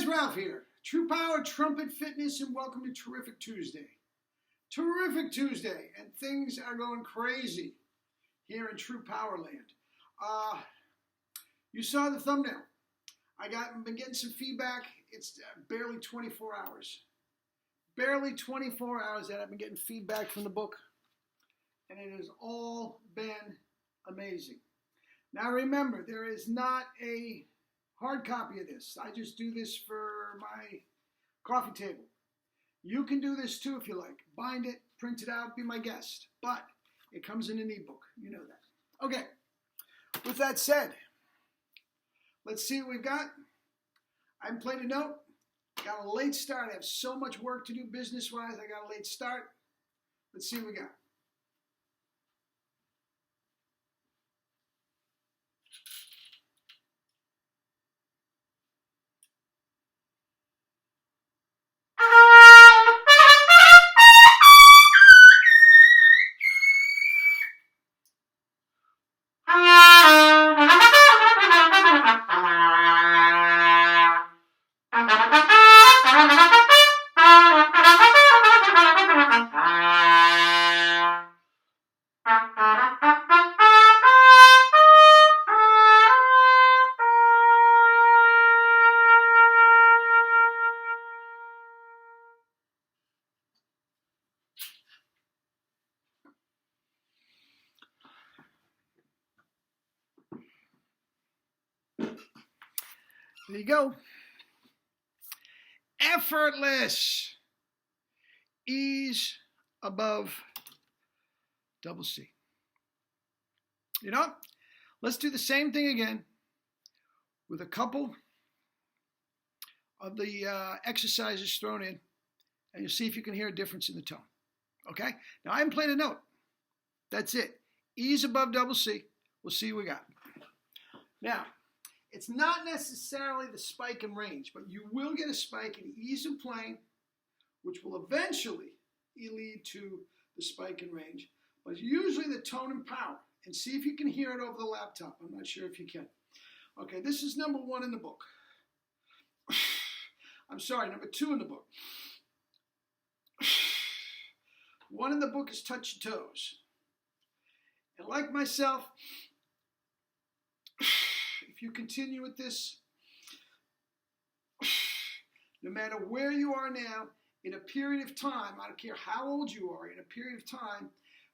Ralph here. True Power, Trumpet Fitness, and welcome to Terrific Tuesday. Terrific Tuesday, and things are going crazy here in True Power land. You saw the thumbnail. I've been getting some feedback. It's barely 24 hours. Barely 24 hours that I've been getting feedback from the book, and it has all been amazing. Now remember, there is not a hard copy of this. I just do this for my coffee table. You can do this too if you like. Bind it, print it out, be my guest. But it comes in an ebook. You know that. Okay. With that said, let's see what we've got. I haven't played a note. Got a late start. I have so much work to do business-wise. I got a late start. Let's see what we got. There you go. Effortless. Ease above double C. You know, let's do the same thing again with a couple of the exercises thrown in, and you'll see if you can hear a difference in the tone. Okay? Now, I haven't played a note. That's it. Ease above double C. We'll see what we got. Now, it's not necessarily the spike and range, but you will get a spike in ease of playing, which will eventually lead to the spike and range. But usually the tone and power. And see if you can hear it over the laptop. I'm not sure if you can. Okay, this is number 1 in the book. I'm sorry, number 2 in the book. 1 in the book is touch your toes. And like myself, if you continue with this, no matter where you are now, in a period of time, I don't care how old you are, in a period of time,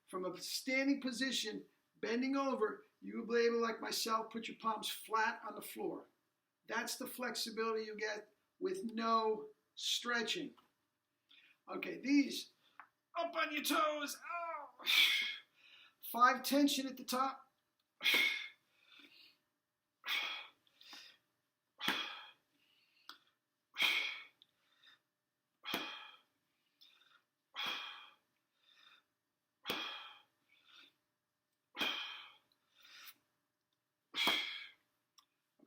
from a standing position, bending over, you will be able, like myself, put your palms flat on the floor. That's the flexibility you get with no stretching. Okay, these, up on your toes, oh. 5 tension at the top.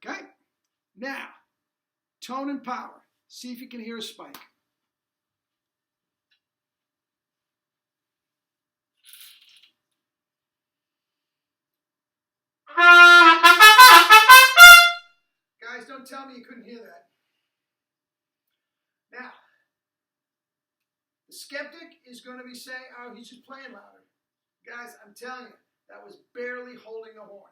Okay? Now, tone and power. See if you can hear a spike. Guys, don't tell me you couldn't hear that. Now, the skeptic is going to be saying, oh, he's just playing louder. Guys, I'm telling you, that was barely holding a horn.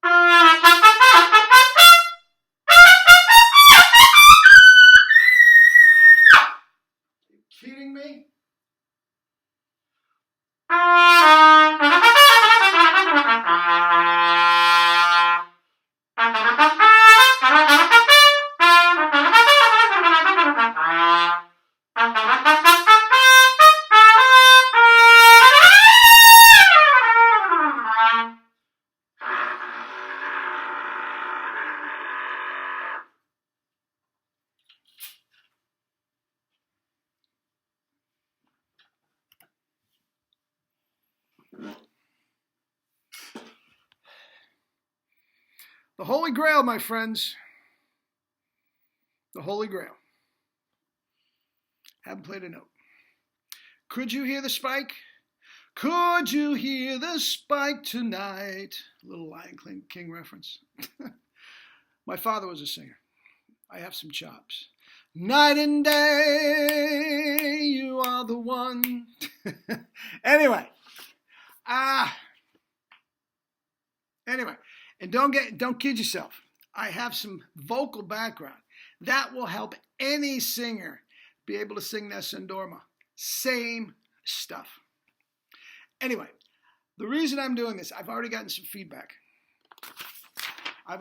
Are you kidding me? The Holy Grail, my friends. The Holy Grail. Haven't played a note. Could you hear the spike? Could you hear the spike tonight? A little Lion King reference. My father was a singer. I have some chops. Night and day, you are the one. Anyway, anyway, and don't kid yourself. I have some vocal background that will help any singer be able to sing their Sandorma. Same stuff. Anyway, the reason I'm doing this, I've already gotten some feedback. I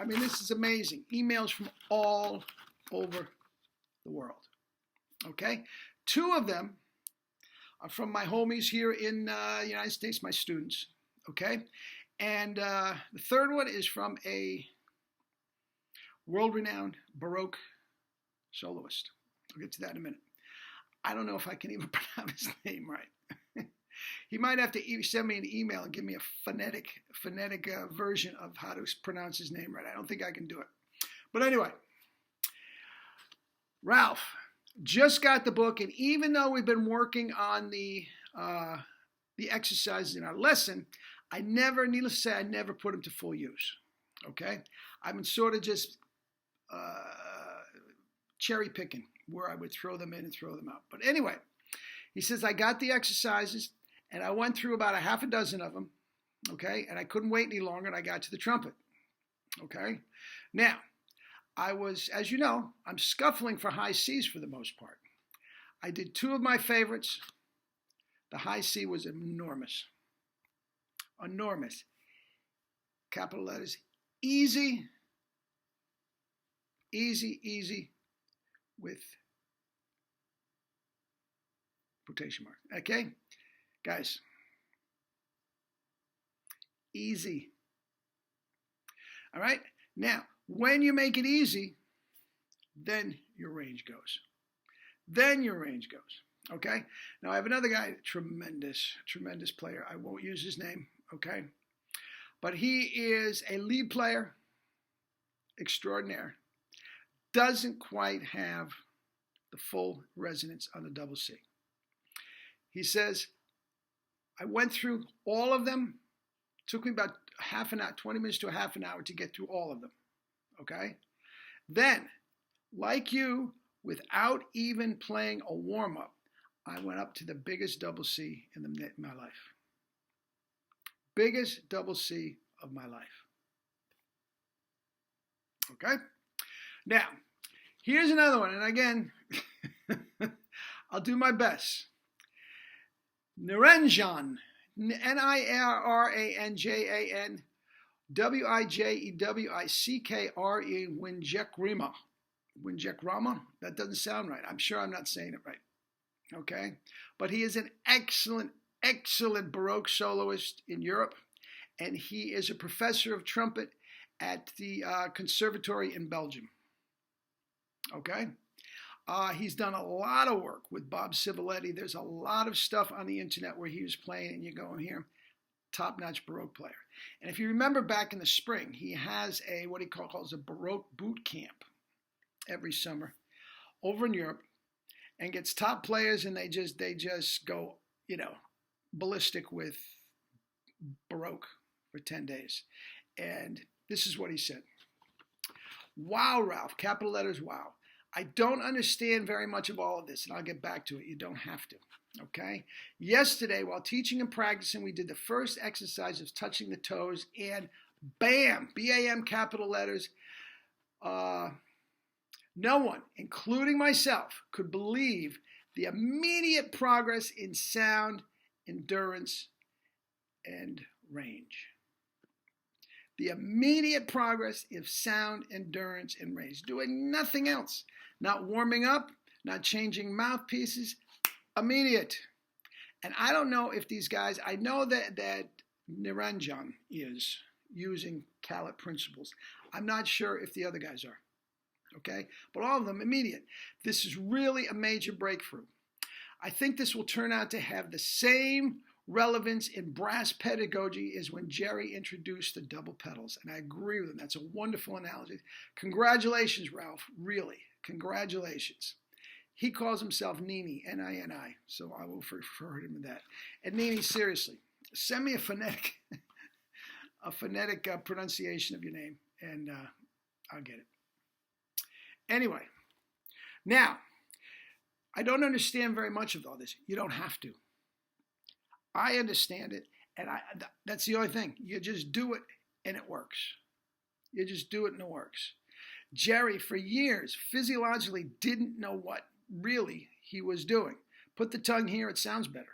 mean, this is amazing. Emails from all over the world. Okay? 2 of them are from my homies here in the United States, my students. Okay? And the third one is from a world-renowned Baroque soloist. I'll get to that in a minute. I don't know if I can even pronounce his name right. He might have to send me an email and give me a phonetic version of how to pronounce his name right. I don't think I can do it. But anyway, Ralph just got the book, and even though we've been working on the exercises in our lesson, needless to say, I never put them to full use. Okay? I've been sort of just cherry picking where I would throw them in and throw them out. But anyway, he says, I got the exercises, and I went through about a half a dozen of them, okay? And I couldn't wait any longer, and I got to the trumpet, okay? Now, as you know, I'm scuffling for high C's for the most part. I did 2 of my favorites. The high C was enormous. Enormous. Capital letters. Easy. Easy, easy with quotation mark. Okay? Guys. Easy. All right? Now, when you make it easy, then your range goes. Okay? Now, I have another guy, tremendous player. I won't use his name, okay? But he is a lead player, extraordinaire. Doesn't quite have the full resonance on the double C. He says, I went through all of them. Took me about half an hour, 20 minutes to a half an hour to get through all of them. Okay? Then, like you, without even playing a warm-up, I went up to the biggest double C in my life. Biggest double C of my life. Okay? Now, here's another one, and again, I'll do my best. Niranjan, Niranjan, Wijewickre, Winjekrama. That doesn't sound right. I'm sure I'm not saying it right. Okay? But he is an excellent Baroque soloist in Europe, and he is a professor of trumpet at the Conservatory in Belgium. Okay? He's done a lot of work with Bob Civiletti. There's a lot of stuff on the internet where he was playing, and you go and hear top-notch Baroque player. And if you remember back in the spring, he has what he calls a Baroque boot camp every summer over in Europe, and gets top players, and they just go, ballistic with Baroque for 10 days. And this is what he said. Wow, Ralph, capital letters, wow. I don't understand very much of all of this, and I'll get back to it. You don't have to, okay? Yesterday, while teaching and practicing, we did the first exercise of touching the toes, and bam, B-A-M, capital letters. No one, including myself, could believe the immediate progress in sound, endurance, and range. The immediate progress in sound, endurance, and range. Doing nothing else. Not warming up, not changing mouthpieces. Immediate. And I don't know if these guys, I know that Niranjan is using Calit principles. I'm not sure if the other guys are. Okay? But all of them immediate. This is really a major breakthrough. I think this will turn out to have the same relevance in brass pedagogy as when Jerry introduced the double pedals. And I agree with him. That's a wonderful analogy. Congratulations, Ralph. Really. Congratulations. He calls himself Nini, N-I-N-I. So I will refer to him to that. And Nini, seriously, send me a phonetic pronunciation of your name. and I'll get it. Anyway, now, I don't understand very much of all this. You don't have to. I understand it, and that's the only thing. You just do it, and it works. You just do it, and it works. Jerry, for years, physiologically didn't know what really he was doing. Put the tongue here, it sounds better.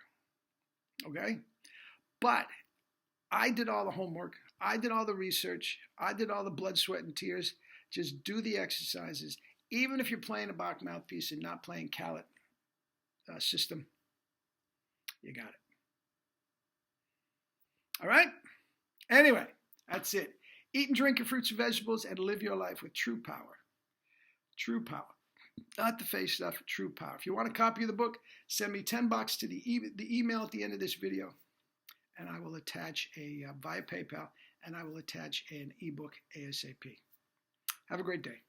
Okay? But I did all the homework. I did all the research. I did all the blood, sweat, and tears. Just do the exercises. Even if you're playing a Bach mouthpiece and not playing Calet system, you got it. All right? Anyway, that's it. Eat and drink your fruits and vegetables and live your life with true power. True power. Not the fake stuff, true power. If you want a copy of the book, send me $10 to the email at the end of this video, and I will attach via PayPal, and I will attach an ebook ASAP. Have a great day.